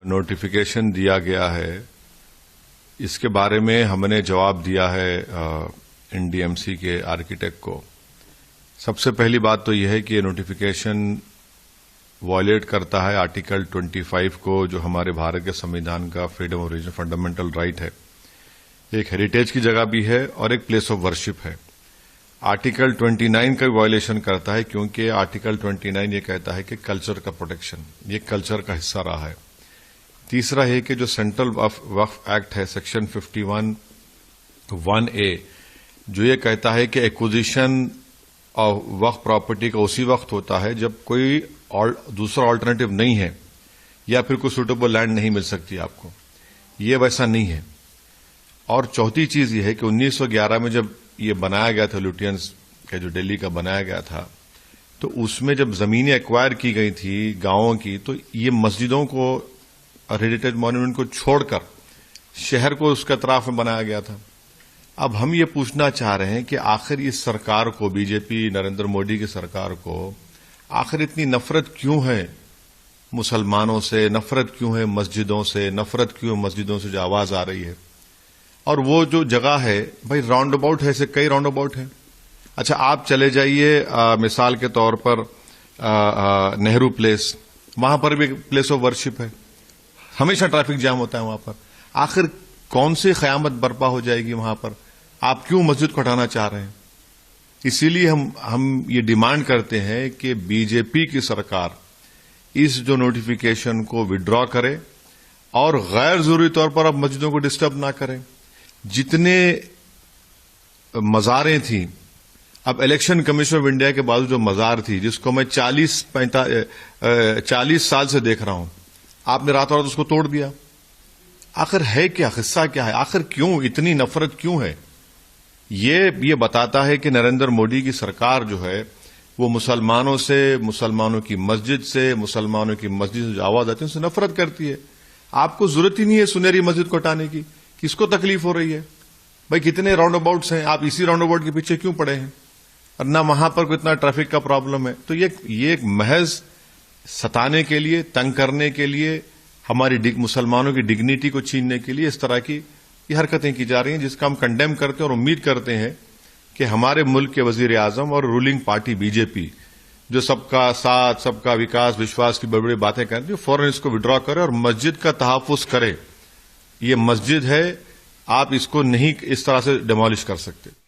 Notification دیا گیا ہے، اس کے بارے میں ہم نے جواب دیا ہے این ڈی ایم سی کے آرکیٹیکٹ کو۔ سب سے پہلی بات تو یہ ہے کہ یہ نوٹیفیکیشن وائلیٹ کرتا ہے آرٹیکل 25 کو، جو ہمارے بھارت کے سمویدھان کا freedom of religion fundamental right ہے۔ ایک ہیریٹیج کی جگہ بھی ہے اور ایک پلیس آف ورشپ ہے۔ آرٹیکل 29 کا وائلیشن کرتا ہے، کیونکہ آرٹیکل 29 یہ کہتا ہے کہ کلچر کا پروٹیکشن، یہ کلچر کا حصہ رہا ہے۔ تیسرا ہے کہ جو سینٹرل وقف ایکٹ ہے سیکشن 51(1)(a) جو یہ کہتا ہے کہ ایکوزیشن آف وقف پراپرٹی کا اسی وقت ہوتا ہے جب کوئی دوسرا آلٹرنیٹو نہیں ہے یا پھر کوئی سوٹیبل لینڈ نہیں مل سکتی آپ کو، یہ ویسا نہیں ہے۔ اور چوتھی چیز یہ ہے کہ 1911 میں جب یہ بنایا گیا تھا، لوٹینز کا جو دلی کا بنایا گیا تھا، تو اس میں جب زمینیں ایکوائر کی گئی تھی گاؤں کی، تو یہ مسجدوں کو اور ہیریٹیج مانومنٹ کو چھوڑ کر شہر کو اس کے اطراف میں بنایا گیا تھا۔ اب ہم یہ پوچھنا چاہ رہے ہیں کہ آخر اس سرکار کو، بی جے پی نریندر مودی کی سرکار کو، آخر اتنی نفرت کیوں ہے مسلمانوں سے، نفرت کیوں ہے مسجدوں سے، نفرت کیوں ہے مسجدوں سے جو آواز آ رہی ہے؟ اور وہ جو جگہ ہے، بھائی راؤنڈ اباؤٹ ہے، ایسے کئی راؤنڈ اباؤٹ ہیں۔ اچھا آپ چلے جائیے مثال کے طور پر نہرو پلیس، وہاں پر بھی پلیس آف ورشپ ہے، ہمیشہ ٹریفک جام ہوتا ہے وہاں پر۔ آخر کون سی قیامت برپا ہو جائے گی وہاں پر؟ آپ کیوں مسجد کو ہٹانا چاہ رہے ہیں؟ اسی لیے ہم یہ ڈیمانڈ کرتے ہیں کہ بی جے پی کی سرکار اس جو نوٹیفیکیشن کو وڈرا کرے اور غیر ضروری طور پر اب مسجدوں کو ڈسٹرب نہ کریں۔ جتنے مزاریں تھیں، اب الیکشن کمیشن آف انڈیا کے بعد جو مزار تھی، جس کو میں 40 سال سے دیکھ رہا ہوں، آپ نے راتوں رات اس کو توڑ دیا۔ آخر ہے کیا؟ قصہ کیا ہے؟ آخر کیوں اتنی نفرت کیوں ہے؟ یہ بتاتا ہے کہ نریندر مودی کی سرکار جو ہے وہ مسلمانوں سے، مسلمانوں کی مسجد سے، مسلمانوں کی مسجد سے جو آواز آتی ہے اس سے نفرت کرتی ہے۔ آپ کو ضرورت ہی نہیں ہے سنہری مسجد کو ہٹانے کی، کس کو تکلیف ہو رہی ہے؟ بھائی کتنے راؤنڈ اباؤٹس ہیں، آپ اسی راؤنڈ اباؤٹ کے پیچھے کیوں پڑے ہیں؟ اور نہ وہاں پر کوئی اتنا ٹریفک کا پرابلم ہے۔ تو یہ ایک محض ستانے کے لیے، تنگ کرنے کے لیے، ہماری مسلمانوں کی ڈگنیٹی کو چھیننے کے لیے اس طرح کی یہ حرکتیں کی جا رہی ہیں، جس کا ہم کنڈیم کرتے ہیں اور امید کرتے ہیں کہ ہمارے ملک کے وزیر اعظم اور رولنگ پارٹی بی جے پی، جو سب کا ساتھ، سب کا وکاس، وشواس کی بڑی بڑی باتیں کرتی ہے، فوراً اس کو وڈرا کرے اور مسجد کا تحفظ کرے۔ یہ مسجد ہے، آپ اس کو نہیں اس طرح سے ڈیمالش کر سکتے۔